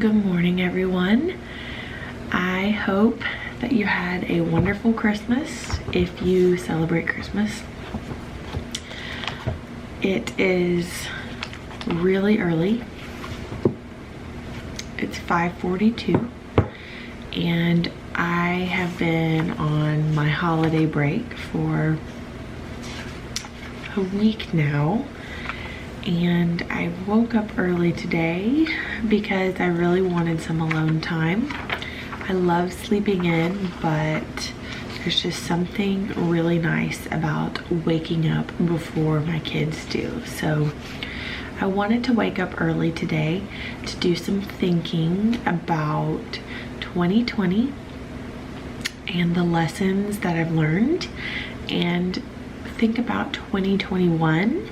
Good morning, everyone. I hope that you had a wonderful Christmas if you celebrate Christmas. It is really early. It's 5:42 and I have been on my holiday break for a week now. And I woke up early today because I really wanted some alone time. I love sleeping in, but there's just something really nice about waking up before my kids do. So I wanted to wake up early today to do some thinking about 2020 and the lessons that I've learned, and think about 2021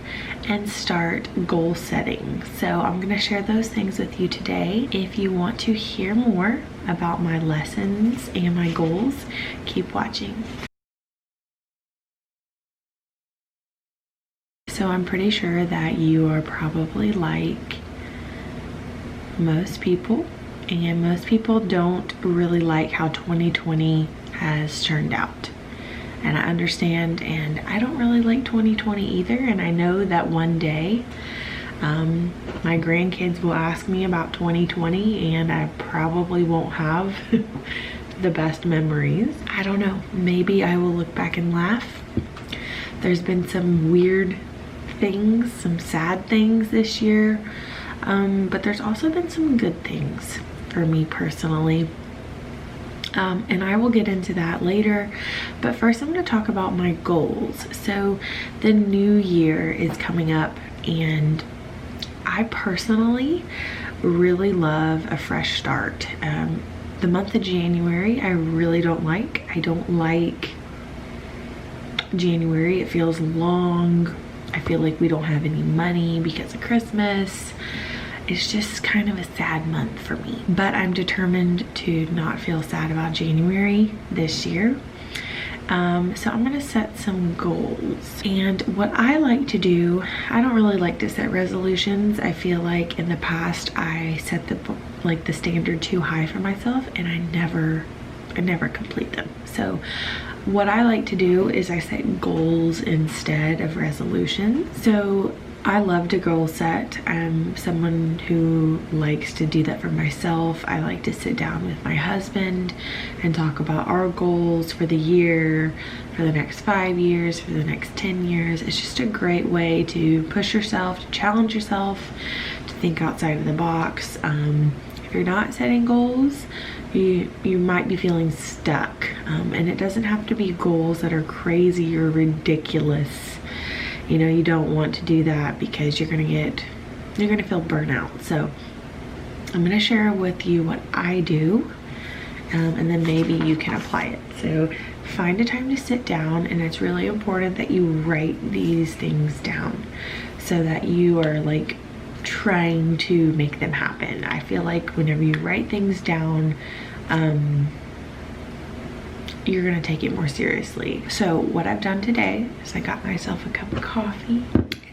and start goal setting. So I'm going to share those things with you today. If you want to hear more about my lessons and my goals, keep watching. So I'm pretty sure that you are probably like most people, and most people don't really like how 2020 has turned out. And I understand, and I don't really like 2020 either. And I know that one day my grandkids will ask me about 2020 and I probably won't have the best memories. I don't know, maybe I will look back and laugh. There's been some weird things, some sad things this year, but there's also been some good things for me personally. And I will get into that later, but first I'm going to talk about my goals. So the new year is coming up, and I personally really love a fresh start. The month of January I really don't like. I don't like January. It feels long. I feel like we don't have any money because of Christmas. It's just kind of a sad month for me, but I'm determined to not feel sad about January this year. So I'm gonna set some goals. And what I like to do, I don't really like to set resolutions. I feel like in the past I set the standard too high for myself, and I never complete them. So what I like to do is I set goals instead of resolutions. So I love to goal set. I'm someone who likes to do that for myself. I like to sit down with my husband and talk about our goals for the year, for the next 5 years, for the next 10 years. It's just a great way to push yourself, to challenge yourself, to think outside of the box. If you're not setting goals, you might be feeling stuck. And it doesn't have to be goals that are crazy or ridiculous. You know, you don't want to do that because you're gonna feel burnout. So I'm gonna share with you what I do, and then maybe you can apply it. So find a time to sit down, and it's really important that you write these things down so that you are like trying to make them happen. I feel like whenever you write things down, you're gonna take it more seriously. So what I've done today is I got myself a cup of coffee.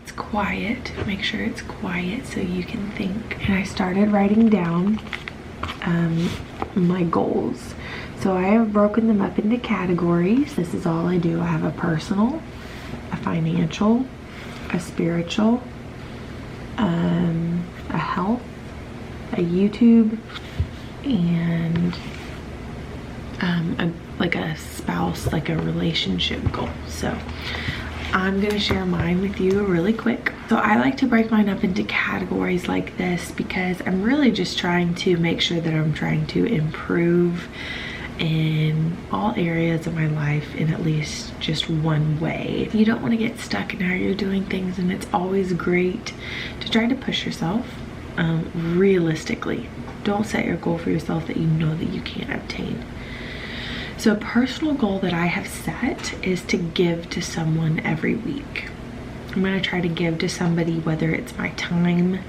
It's quiet, make sure it's quiet so you can think. And I started writing down my goals. So I have broken them up into categories. This is all I do. I have a personal, a financial, a spiritual, a health, a YouTube, and like a spouse, like a relationship goal. So I'm gonna share mine with you really quick. So I like to break mine up into categories like this because I'm really just trying to make sure that I'm trying to improve in all areas of my life in at least just one way. You don't want to get stuck in how you're doing things, and it's always great to try to push yourself realistically. Don't set your goal for yourself that you know that you can't obtain. So a personal goal that I have set is to give to someone every week. I'm going to try to give to somebody, whether it's my time,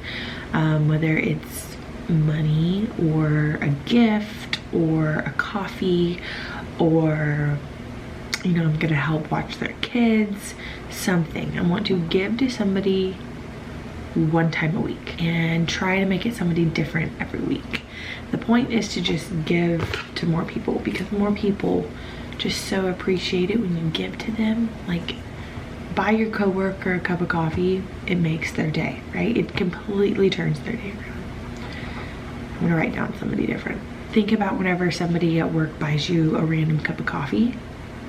whether it's money or a gift or a coffee, or you know, I'm going to help watch their kids, something. I want to give to somebody one time a week and try to make it somebody different every week. point is to just give to more people, because more people just so appreciate it when you give to them. Like, buy your coworker a cup of coffee, it makes their day, right? It completely turns their day around. I'm gonna write down somebody different. Think about whenever somebody at work buys you a random cup of coffee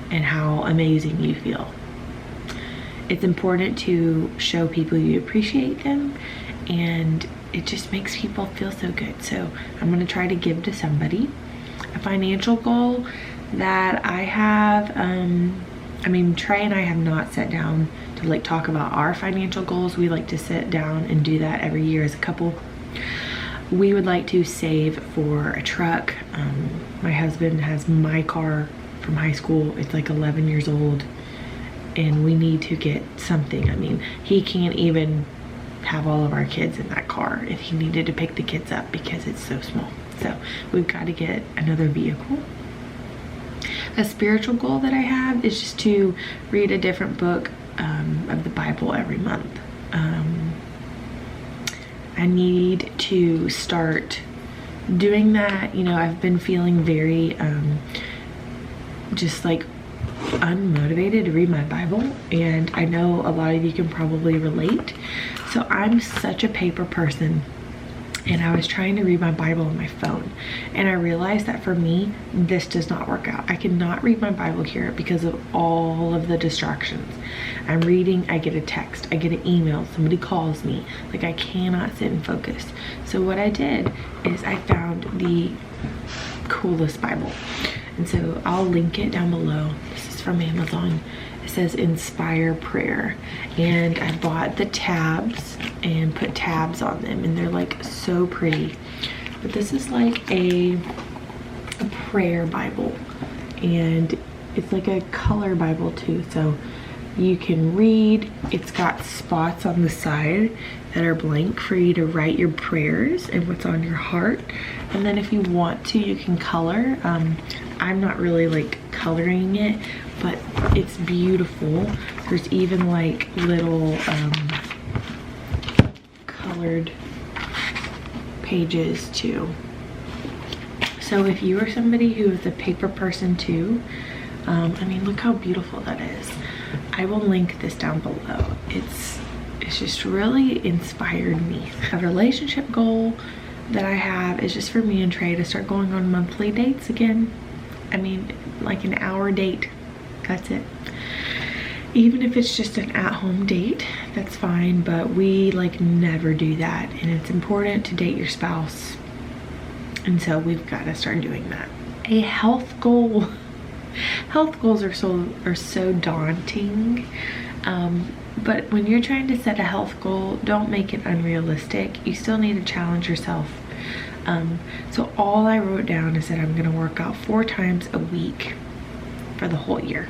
and how amazing you feel. It's important to show people you appreciate them, and it just makes people feel so good. So I'm gonna try to give to somebody. A financial goal that I have, I mean, Trey and I have not sat down to like talk about our financial goals. We like to sit down and do that every year as a couple. We would like to save for a truck. My husband has my car from high school. It's like 11 years old, and we need to get something. I mean, he can't even have all of our kids in that car if he needed to pick the kids up because it's so small. So we've got to get another vehicle. A spiritual goal that I have is just to read a different book of the Bible every month. I need to start doing that. You know, I've been feeling very just like unmotivated to read my Bible, and I know a lot of you can probably relate. So I'm such a paper person, and I was trying to read my Bible on my phone, and I realized that for me this does not work out. I cannot read my Bible here because of all of the distractions. I'm reading, I get a text, I get an email, somebody calls me, like I cannot sit and focus. So what I did is I found the coolest Bible, and so I'll link it down below. This is from Amazon. It says Inspire Prayer, and I bought the tabs and put tabs on them, and they're like so pretty. But this is like a prayer Bible, and it's like a color Bible too, so you can read. It's got spots on the side that are blank for you to write your prayers and what's on your heart, and then if you want to, you can color. I'm not really like coloring it, but it's beautiful. There's even like little colored pages too. So if you are somebody who is a paper person too, I mean, look how beautiful that is. I will link this down below. It's just really inspired me. A relationship goal that I have is just for me and Trey to start going on monthly dates again. I mean, like an hour date, that's it. Even if it's just an at-home date, that's fine, but we like never do that, and it's important to date your spouse, and so we've got to start doing that. A health goal. Health goals are so daunting, but when you're trying to set a health goal, don't make it unrealistic. You still need to challenge yourself. So all I wrote down is that I'm gonna work out 4 times a week for the whole year.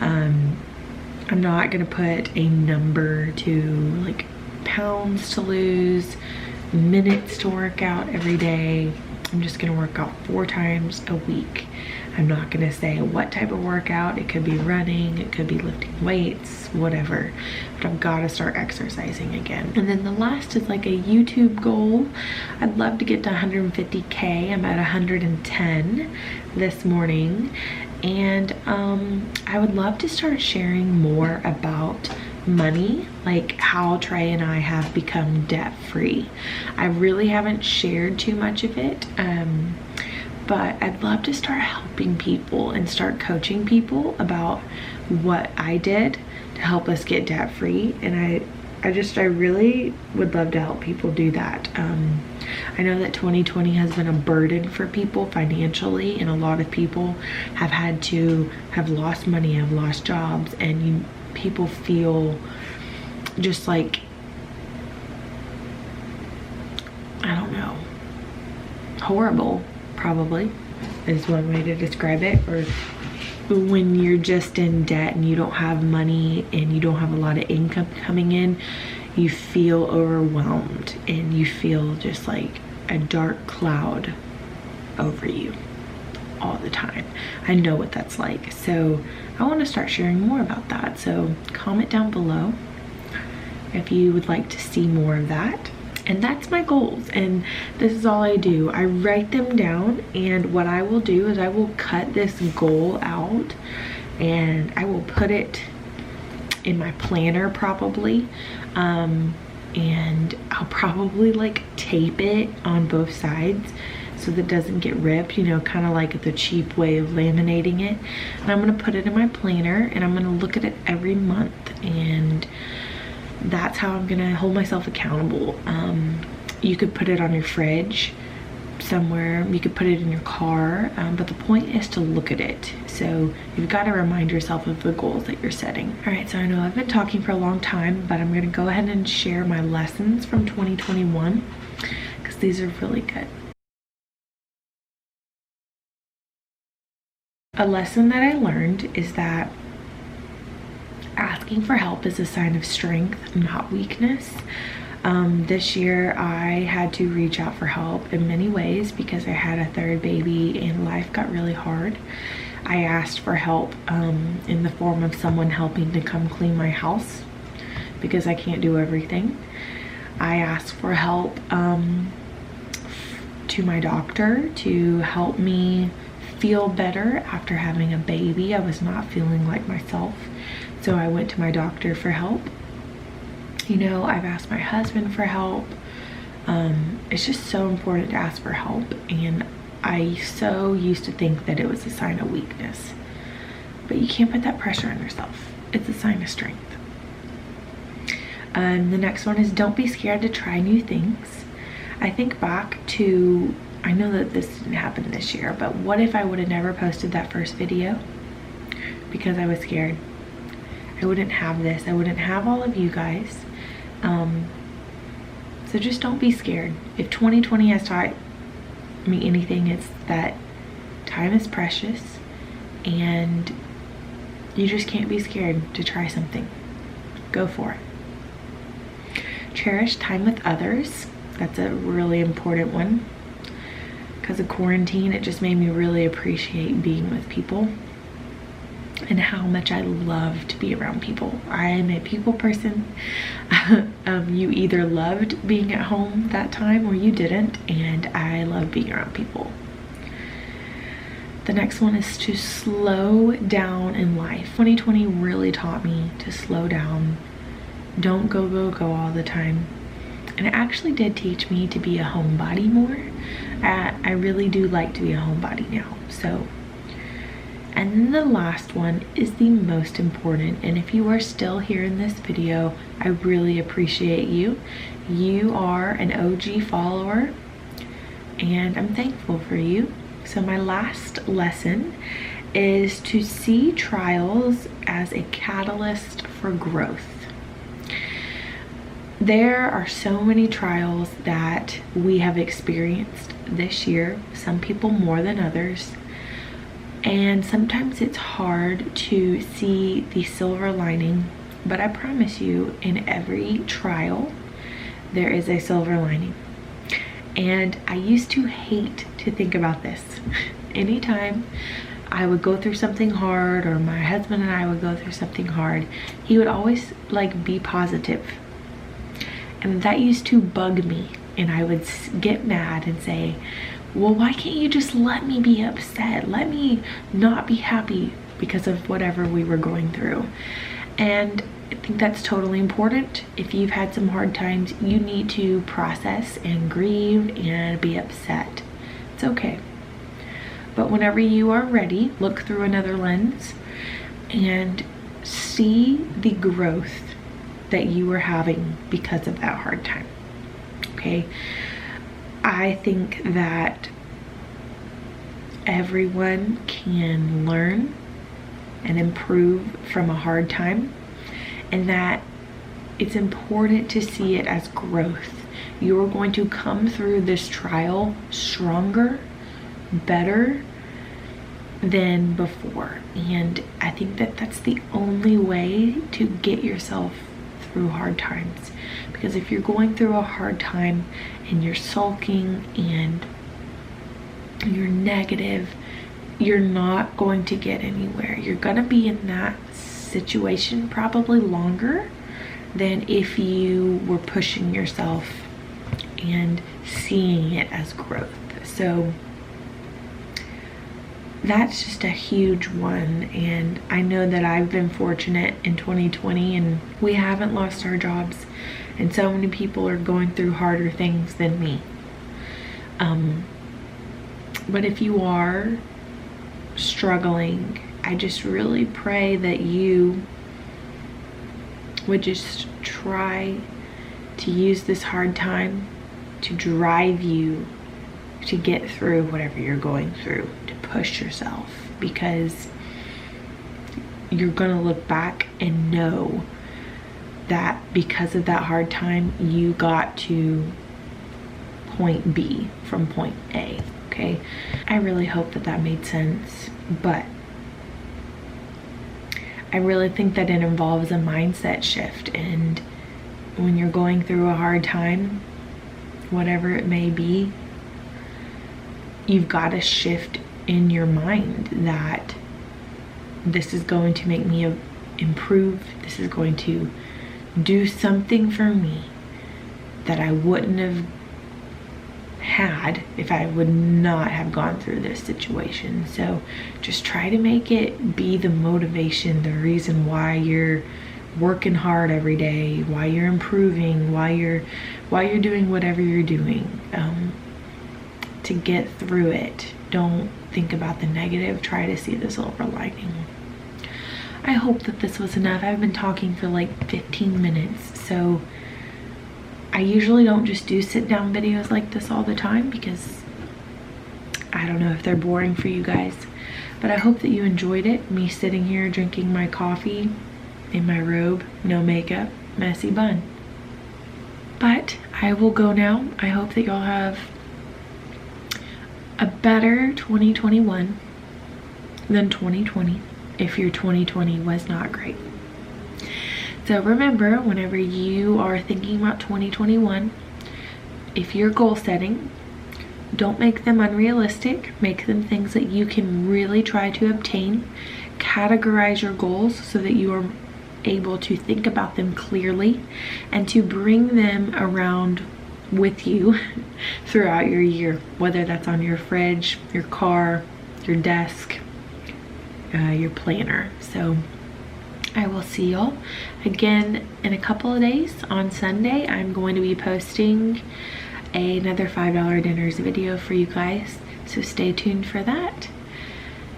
I'm not gonna put a number to like pounds to lose, minutes to work out every day. I'm just gonna work out 4 times a week. I'm not gonna say what type of workout. It could be running, it could be lifting weights, whatever. But I've gotta start exercising again. And then the last is like a YouTube goal. I'd love to get to 150K. I'm at 110 this morning. And I would love to start sharing more about money, like how Trey and I have become debt-free. I really haven't shared too much of it. But I'd love to start helping people and start coaching people about what I did to help us get debt free. And I really would love to help people do that. I know that 2020 has been a burden for people financially, and a lot of people have lost money, have lost jobs, and people feel just like, I don't know, horrible. Probably is one way to describe it. Or when you're just in debt and you don't have money and you don't have a lot of income coming in, you feel overwhelmed and you feel just like a dark cloud over you all the time. I know what that's like. So I want to start sharing more about that. So comment down below if you would like to see more of that. And that's my goals, and this is all I do. I write them down, and what I will do is I will cut this goal out and I will put it in my planner probably, and I'll probably like tape it on both sides so that it doesn't get ripped, you know, kind of like the cheap way of laminating it. And I'm gonna put it in my planner, and I'm gonna look at it every month, and that's how I'm gonna hold myself accountable. You could put it on your fridge somewhere, you could put it in your car, but the point is to look at it. So you've got to remind yourself of the goals that you're setting. All right, so I know I've been talking for a long time, but I'm gonna go ahead and share my lessons from 2021 because these are really good. A lesson that I learned is that asking for help is a sign of strength, not weakness. This year I had to reach out for help in many ways because I had a third baby and life got really hard. I asked for help in the form of someone helping to come clean my house because I can't do everything. I asked for help to my doctor to help me feel better after having a baby. I was not feeling like myself, so I went to my doctor for help. You know, I've asked my husband for help. It's just so important to ask for help, and I so used to think that it was a sign of weakness, but you can't put that pressure on yourself. It's a sign of strength. The next one is don't be scared to try new things. I think back to, I know that this didn't happen this year, but what if I would have never posted that first video because I was scared? I wouldn't have this. I wouldn't have all of you guys. So just don't be scared. If 2020 has taught me anything, it's that time is precious and you just can't be scared to try something. Go for it. Cherish time with others. That's a really important one. Because of quarantine, it just made me really appreciate being with people and how much I love to be around people. I am a people person. You either loved being at home that time or you didn't, and I love being around people. The next one is to slow down in life. 2020 really taught me to slow down. Don't go, go, go all the time. And it actually did teach me to be a homebody more. I really do like to be a homebody now. So, and then the last one is the most important. And if you are still here in this video, I really appreciate you. You are an OG follower and I'm thankful for you. So my last lesson is to see trials as a catalyst for growth. There are so many trials that we have experienced this year, some people more than others. And sometimes it's hard to see the silver lining, but I promise you, in every trial, there is a silver lining. And I used to hate to think about this. Anytime I would go through something hard, or my husband and I would go through something hard, he would always like be positive. And that used to bug me, and I would get mad and say, well, why can't you just let me be upset? Let me not be happy because of whatever we were going through. And I think that's totally important. If you've had some hard times, you need to process and grieve and be upset. It's okay. But whenever you are ready, look through another lens and see the growth that you were having because of that hard time. Okay? I think that everyone can learn and improve from a hard time, and that it's important to see it as growth. You're going to come through this trial stronger, better than before. And I think that that's the only way to get yourself through hard times. Because if you're going through a hard time and you're sulking and you're negative, you're not going to get anywhere. You're gonna be in that situation probably longer than if you were pushing yourself and seeing it as growth. So that's just a huge one. And I know that I've been fortunate in 2020 and we haven't lost our jobs, and so many people are going through harder things than me. But if you are struggling, I just really pray that you would just try to use this hard time to drive you to get through whatever you're going through, to push yourself, because you're gonna look back and know that because of that hard time, you got to point B from point A, okay? I really hope that that made sense, but I really think that it involves a mindset shift. And when you're going through a hard time, whatever it may be, you've got to shift in your mind that this is going to make me improve. This is going to do something for me that I wouldn't have had if I would not have gone through this situation. So just try to make it be the motivation, the reason why you're working hard every day, why you're improving, why you're doing whatever you're doing, to get through it. Don't think about the negative. Try to see the silver lining. I hope that this was enough. I've been talking for like 15 minutes, so I usually don't just do sit down videos like this all the time because I don't know if they're boring for you guys, but I hope that you enjoyed it. Me sitting here drinking my coffee in my robe, no makeup, messy bun. But I will go now. I hope that y'all have a better 2021 than 2020 if your 2020 was not great. So remember, whenever you are thinking about 2021, if you're goal setting, don't make them unrealistic. Make them things that you can really try to obtain. Categorize your goals so that you are able to think about them clearly and to bring them around with you throughout your year, whether that's on your fridge, your car, your desk, your planner. So I will see y'all again in a couple of days. On Sunday, I'm going to be posting another $5 dinners video for you guys, so stay tuned for that.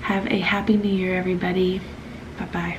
Have a happy new year, everybody. Bye-bye.